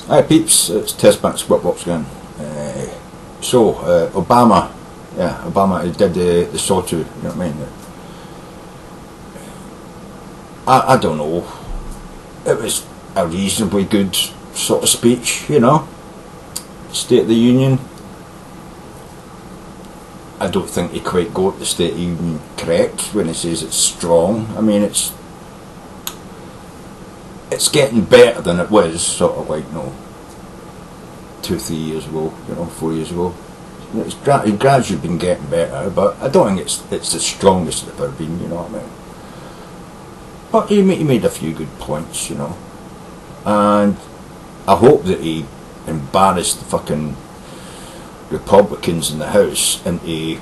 Hi peeps, it's Testbank Squatbox again. Obama, Obama did the SOTU, you know what I mean? I don't know, it was a reasonably good sort of speech, you know, State of the Union. I don't think he quite got the State of the Union correct when he says it's strong. I mean, it's getting better than it was, sort of like, 2 or 3 years ago, 4 years ago. It's gradually been getting better, but I don't think it's the strongest it's ever been, you know what I mean? But he made a few good points, and I hope that he embarrassed the fucking Republicans in the House into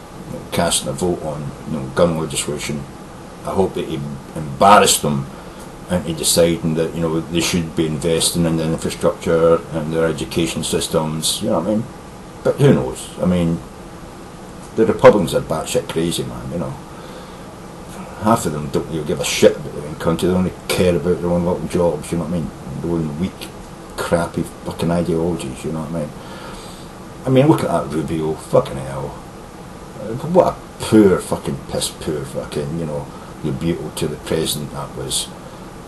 casting a vote on gun legislation. I hope that he embarrassed them into deciding that they should be investing in the infrastructure and their education systems, you know what I mean? But who knows? I mean, the Republicans are batshit crazy, man, Half of them don't really give a shit about their own country, they only care about their own little jobs, you know what I mean? Their own weak, crappy fucking ideologies, you know what I mean? I mean, look at that Rubio, fucking hell. What a poor fucking piss poor fucking, rebuttal to the president that was.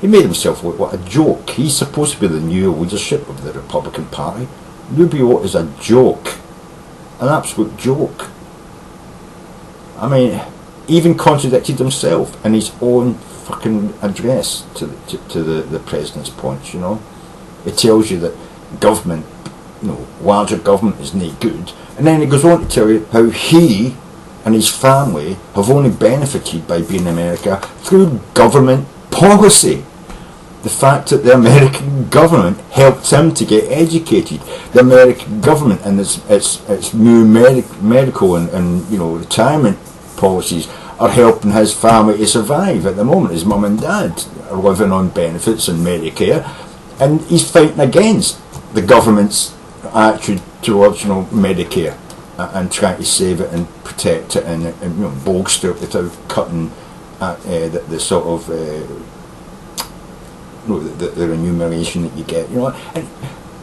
He made himself look like a joke. He's supposed to be the new leadership of the Republican Party. Rubio is a joke. An absolute joke. I mean, he even contradicted himself in his own fucking address to the president's points, It tells you that government, larger government is no good. And then he goes on to tell you how he and his family have only benefited by being in America through government policy. The fact that the American government helped him to get educated, the American government and its new medical and retirement policies are helping his family to survive at the moment. His mum and dad are living on benefits and Medicare, and he's fighting against the government's attitude towards Medicare and trying to save it and protect it and bolster it without cutting the sort of the remuneration that you get,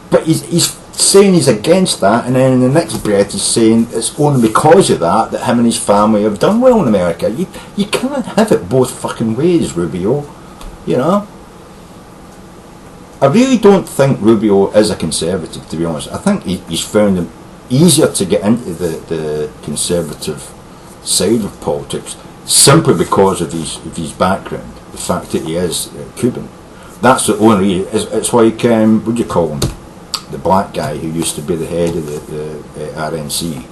but he's saying he's against that, and then in the next breath he's saying it's only because of that him and his family have done well in America. You can't have it both fucking ways, Rubio, I really don't think Rubio is a conservative, to be honest. I think he's found it easier to get into the conservative side of politics simply because of his background, the fact that he is Cuban. That's the only reason. It's like, what do you call him? The black guy who used to be the head of the RNC.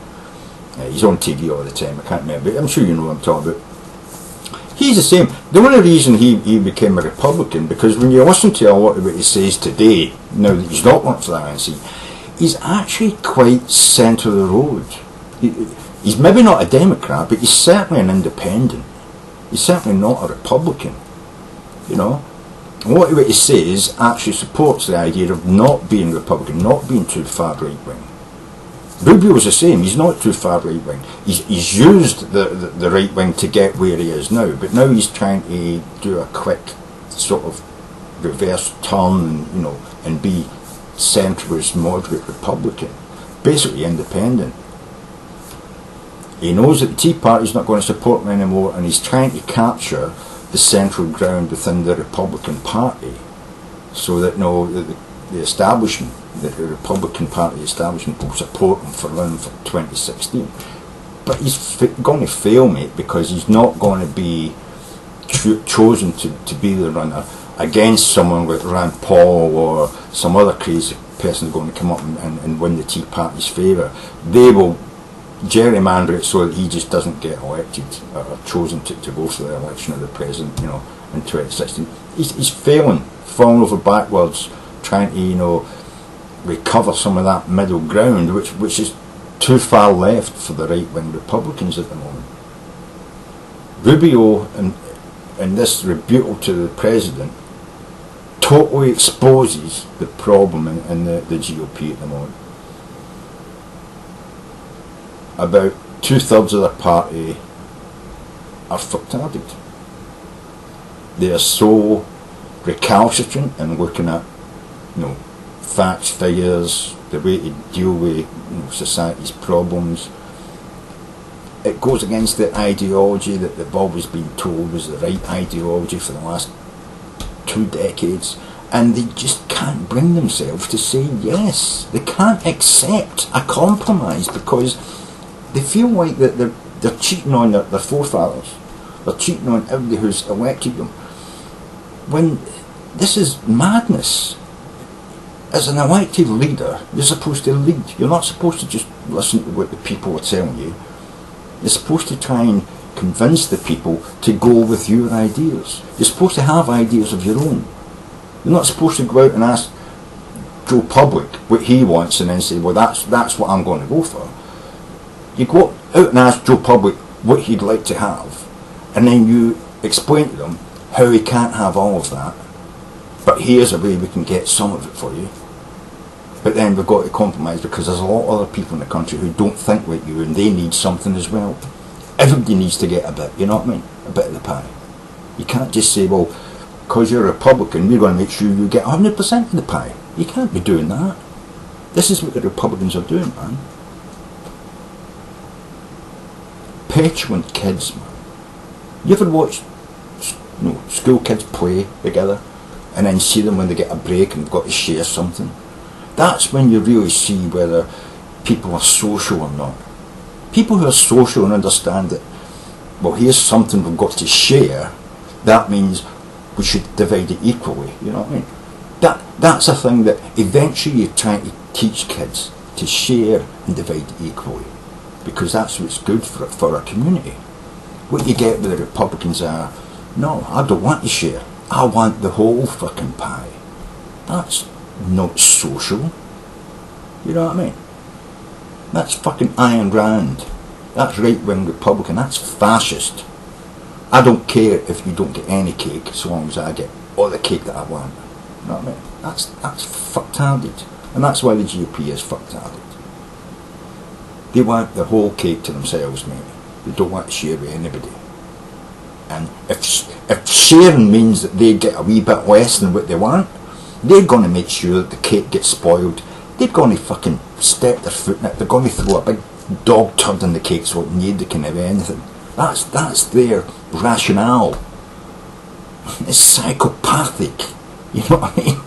He's on TV all the time, I can't remember, but I'm sure you know what I'm talking about. He's the same. The only reason he became a Republican, because when you listen to a lot of what he says today, now that he's not working for the RNC, he's actually quite centre of the road. He's maybe not a Democrat, but he's certainly an independent. He's certainly not a Republican, And what he says actually supports the idea of not being Republican, not being too far right-wing. Rubio's the same, he's not too far right-wing. He's used the right-wing to get where he is now, but now he's trying to do a quick sort of reverse turn, and be centrist, moderate Republican, basically independent. He knows that the Tea Party's not going to support him anymore, and he's trying to capture the central ground within the Republican Party, so that the establishment, the Republican Party establishment, will support him for 2016. But he's going to fail, mate, because he's not going to be chosen to be the runner against someone like Rand Paul or some other crazy person going to come up and win the Tea Party's favour. They will gerrymander it so that he just doesn't get elected or chosen to go for the election of the president, in 2016. He's falling over backwards, trying to, recover some of that middle ground, which is too far left for the right-wing Republicans at the moment. Rubio and this rebuttal to the president totally exposes the problem in the GOP at the moment. About 2/3 of the party are fucktarded. They are so recalcitrant and looking at facts, figures, the way to deal with society's problems. It goes against the ideology that they've always been told was the right ideology for the last 2 decades, and they just can't bring themselves to say yes. They can't accept a compromise because they feel like that they're cheating on their forefathers. They're cheating on everybody who's elected them. When this is madness. As an elected leader, you're supposed to lead. You're not supposed to just listen to what the people are telling you. You're supposed to try and convince the people to go with your ideas. You're supposed to have ideas of your own. You're not supposed to go out and ask Joe Public what he wants and then say, well, that's what I'm going to go for. You go out and ask Joe Public what he'd like to have, and then you explain to them how he can't have all of that, but here's a way we can get some of it for you. But then we've got to compromise because there's a lot of other people in the country who don't think like you and they need something as well. Everybody needs to get a bit, you know what I mean? A bit of the pie. You can't just say, well, because you're a Republican, we're going to make sure you get 100% of the pie. You can't be doing that. This is what the Republicans are doing, man. Petulant kids, man. You ever watch school kids play together and then see them when they get a break and they've got to share something? That's when you really see whether people are social or not. People who are social and understand that, well, here's something we've got to share, that means we should divide it equally, you know what I mean? That's a thing that eventually you're trying to teach kids to share and divide equally, because that's what's good for our community. What you get with the Republicans are, no, I don't want to share. I want the whole fucking pie. That's not social. You know what I mean? That's fucking Ayn Rand. That's right-wing Republican. That's fascist. I don't care if you don't get any cake so long as I get all the cake that I want. You know what I mean? That's fucktarded. And that's why the GOP is fucktarded. They want the whole cake to themselves, mate. They don't want to share with anybody. And if sharing means that they get a wee bit less than what they want, they're going to make sure that the cake gets spoiled. They're going to fucking step their foot in it. They're going to throw a big dog turd in the cake so nobody can have anything. That's their rationale. It's psychopathic. You know what I mean?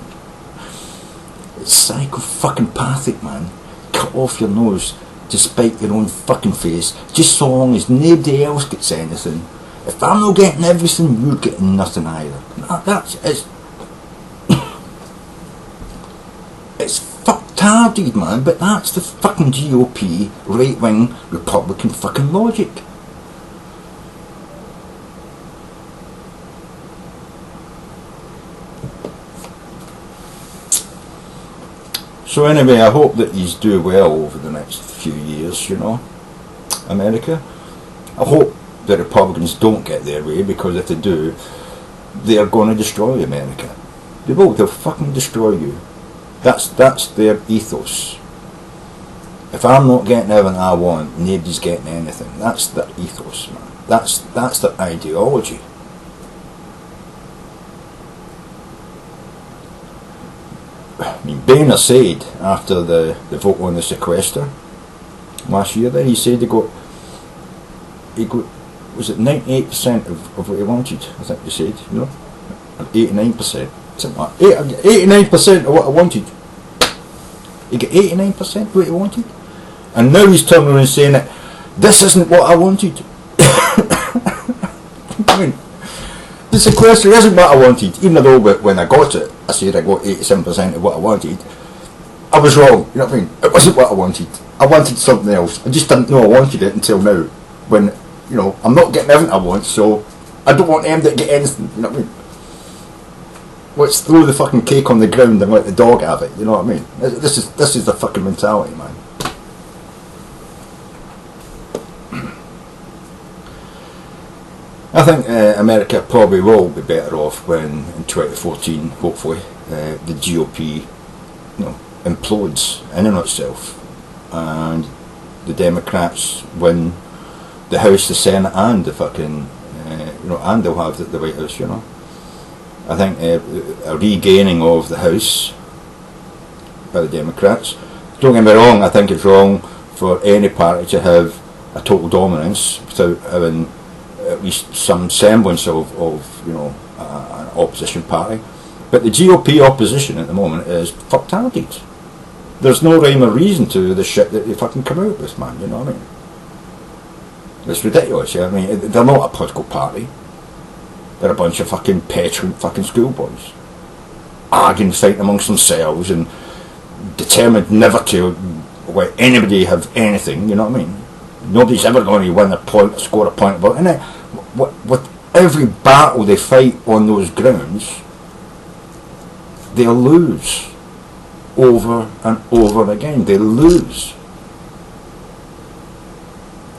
It's psycho-fucking-pathic, man. Cut off your nose to spite your own fucking face, just so long as nobody else gets anything. If I'm not getting everything, you're getting nothing either. It's fucktarded, man, but that's the fucking GOP, right-wing, Republican fucking logic. So anyway, I hope that you do well over the next few years, you know, America. I hope the Republicans don't get their way, because if they do, they are going to destroy America. They will, they'll fucking destroy you. That's their ethos. If I'm not getting everything I want, nobody's getting anything. That's their ethos, man. That's their ideology. I mean, Boehner said after the vote on the sequester last year, there he said he got was it 98% of what he wanted? I think he said, you know, 89%, something like that. 89% of what I wanted. He got 89% of what he wanted, and now he's turning around and saying that this isn't what I wanted. I mean, the sequester isn't what I wanted, even though when I got it, I said I got 87% of what I wanted. I was wrong, you know what I mean? It wasn't what I wanted. I wanted something else. I just didn't know I wanted it until now, when, you know, I'm not getting everything I want, so I don't want them to get anything, you know what I mean? Let's throw the fucking cake on the ground and let the dog have it, you know what I mean? This is the fucking mentality, man. I think America probably will be better off when, in 2014, hopefully, the GOP, you know, implodes in and of itself, and the Democrats win the House, the Senate, and the fucking, you know, and they'll have the White House, you know. I think a regaining of the House by the Democrats. Don't get me wrong, I think it's wrong for any party to have a total dominance without having at least some semblance of an opposition party. But the GOP opposition at the moment is fucktardied. There's no rhyme or reason to the shit that they fucking come out with, man, you know what I mean? It's ridiculous, yeah? I mean, they're not a political party. They're a bunch of fucking petulant fucking schoolboys, arguing, fighting amongst themselves and determined never to let anybody have anything, you know what I mean? Nobody's ever going to win a point, score a point about it. And with every battle they fight on those grounds, they'll lose over and over again. They lose.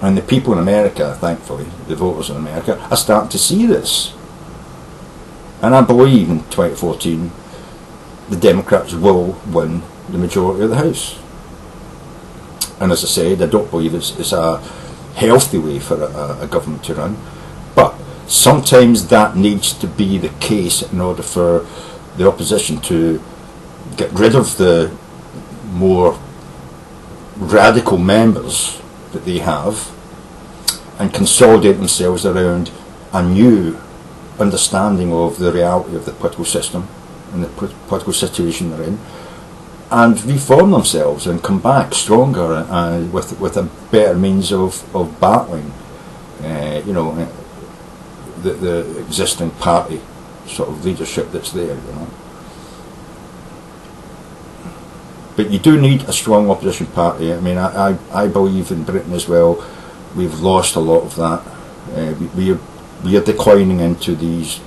And the people in America, thankfully, the voters in America, are starting to see this. And I believe in 2014 the Democrats will win the majority of the House. And as I said, I don't believe it's a healthy way for a government to run. But sometimes that needs to be the case in order for the opposition to get rid of the more radical members that they have and consolidate themselves around a new understanding of the reality of the political system and the political situation they're in, and reform themselves and come back stronger and with a better means of battling the existing party sort of leadership that's there, you know. But you do need a strong opposition party. I mean, I believe in Britain as well, we've lost a lot of that. We are declining into these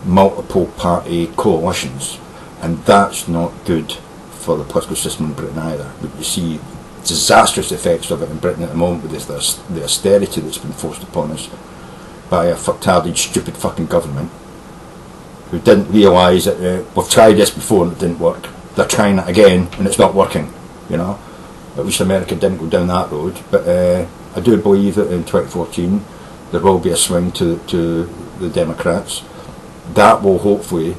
multiple party coalitions, and that's not good for the political system in Britain either. But you see disastrous effects of it in Britain at the moment with the austerity that's been forced upon us by a fucktarded, stupid fucking government who didn't realise that we've tried this before and it didn't work. They're trying it again and it's not working, you know. At least America didn't go down that road. But I do believe that in 2014 there will be a swing to the Democrats. That will hopefully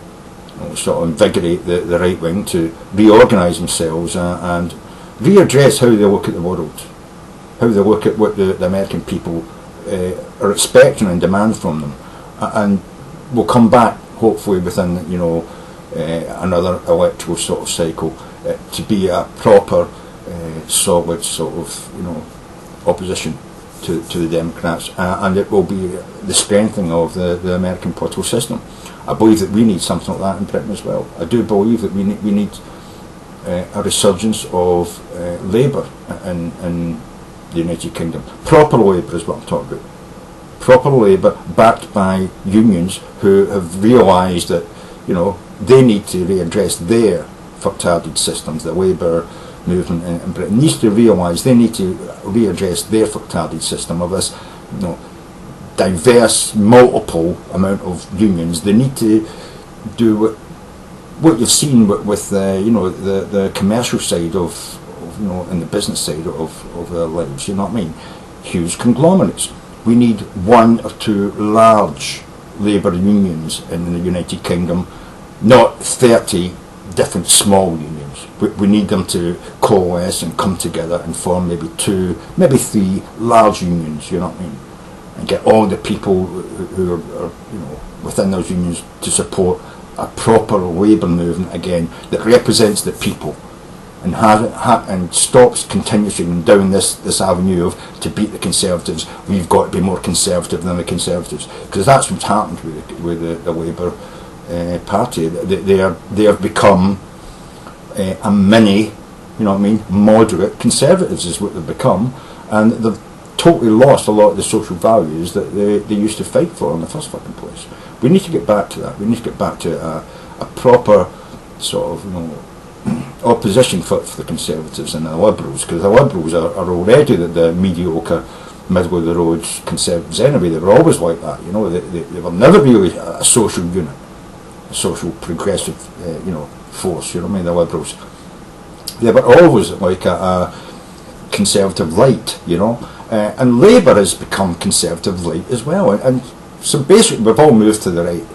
sort of invigorate the right wing to reorganise themselves and readdress how they look at the world, how they look at what the American people are expecting and demand from them, and we'll come back hopefully within another electoral sort of cycle to be a proper solid sort of opposition to the Democrats, and it will be the strengthening of the American political system. I believe that we need something like that in Britain as well. I do believe that we need a resurgence of labour in the United Kingdom. Proper labour is what I'm talking about. Proper labour backed by unions who have realised that they need to readdress their fucktarded systems. The labour movement in Britain needs to realise they need to readdress their fucktarded system of this diverse, multiple amount of unions. They need to do what you've seen with the commercial side of and the business side of their lives. You know what I mean? Huge conglomerates. We need one or two large labour unions in the United Kingdom, not 30 different small unions. We need them to coalesce and come together and form maybe 2, maybe 3 large unions, you know what I mean? And get all the people who are within those unions to support a proper labour movement again that represents the people and and stops continuing down this avenue of to beat the Conservatives. We've got to be more conservative than the Conservatives, because that's what's happened with the Labour Party. They have become a mini, moderate Conservatives is what they've become, and they've totally lost a lot of the social values that they used to fight for in the first fucking place. We need to get back to that. We need to get back to a proper sort of opposition for the Conservatives and the Liberals, because the Liberals are already the mediocre, middle of the road Conservatives anyway. They were always like that, they were never really a social unit, a social progressive force, the Liberals. They were always like a Conservative light, and Labour has become Conservative light as well, and so basically we've all moved to the right.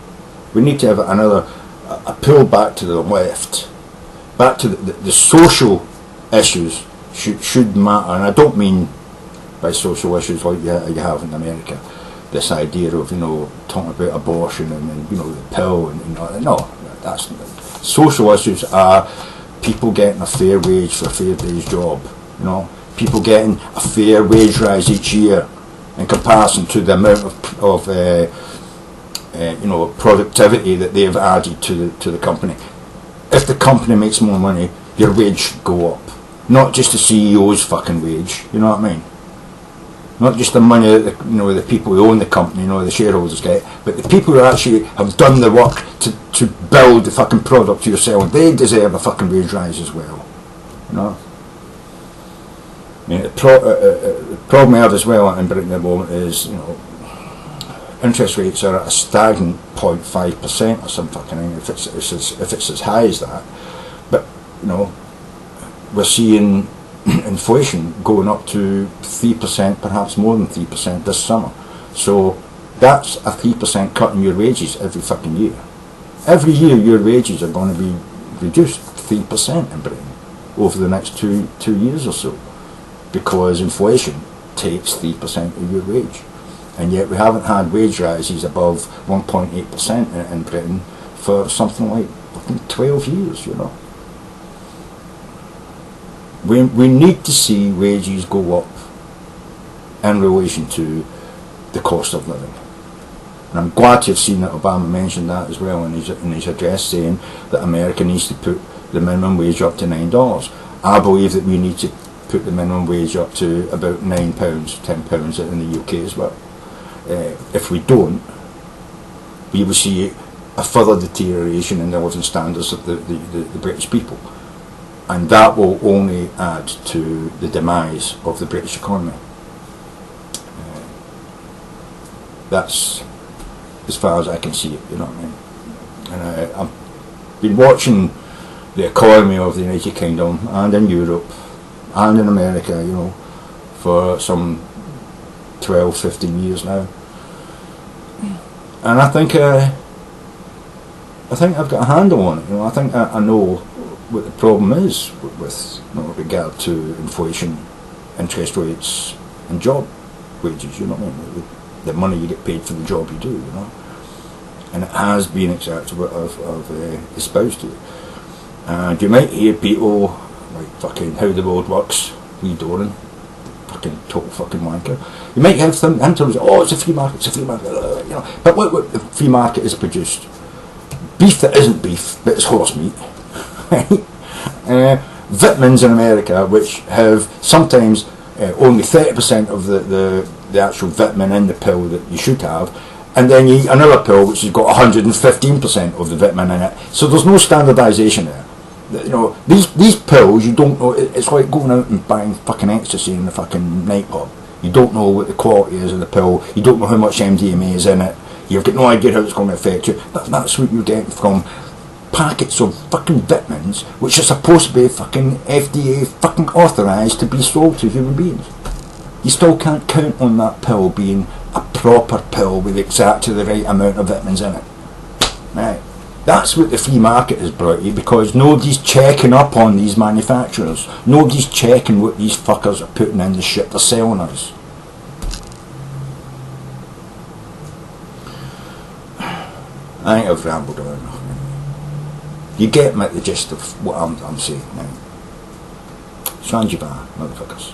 We need to have a pull back to the left back to the social issues should matter, and I don't mean by social issues like you have in America, this idea of, you know, talking about abortion and you know, the pill and you know, no, that's social issues are people getting a fair wage for a fair day's job, you know, people getting a fair wage rise each year in comparison to the amount of you know, productivity that they've added to the company. If the company makes more money, your wage should go up, not just the CEO's fucking wage. You know what I mean? Not just the money that the, you know, the people who own the company, you know, the shareholders get, but the people who actually have done the work to build the fucking product you're selling. They deserve a fucking wage rise as well. You know. I mean, the problem we have as well in Britain at the moment is, you know, interest rates are at a stagnant 0.5% or some fucking thing, if it's as high as that. But, you know, we're seeing inflation going up to 3%, perhaps more than 3% this summer. So that's a 3% cut in your wages every fucking year. Every year your wages are going to be reduced 3% in Britain over the next two years or so, because inflation takes 3% of your wage. And yet we haven't had wage rises above 1.8% in Britain for something like 12 years, you know. We need to see wages go up in relation to the cost of living. And I'm glad to have seen that Obama mentioned that as well in his address, saying that America needs to put the minimum wage up to $9. I believe that we need to put the minimum wage up to about £9, £10 in the UK as well. If we don't, we will see a further deterioration in the living standards of the British people, and that will only add to the demise of the British economy. That's as far as I can see it, you know what I mean. And I've been watching the economy of the United Kingdom and in Europe and in America, you know, for some 12, 15 years now, and I think I've got a handle on it. You know, I think I know what the problem is with you know, regard to inflation, interest rates, and job wages. You know what I mean? The money you get paid for the job you do. You know, and it has been exactly what I've espoused to you. And you might hear people like fucking how the world works, Lee Doran, fucking total fucking wanker. You might have some interviews, oh, it's a free market, you know. But what the free market is produced? Beef that isn't beef, but it's horse meat. Vitamins in America, which have sometimes only 30% of the actual vitamin in the pill that you should have, and then you eat another pill which has got 115% of the vitamin in it. So there's no standardisation there. You know, these pills, you don't know. It's like going out and buying fucking ecstasy in the fucking nightclub. You don't know what the quality is of the pill. You don't know how much MDMA is in it. You've got no idea how it's going to affect you. That's what you're getting from packets of fucking vitamins, which are supposed to be fucking FDA fucking authorised to be sold to human beings. You still can't count on that pill being a proper pill with exactly the right amount of vitamins in it. Right. That's what the free market has brought you, because nobody's checking up on these manufacturers. Nobody's checking what these fuckers are putting in the shit they're selling us. I think I've rambled on enough. You get me the gist of what I'm saying now. Sanjibar, motherfuckers.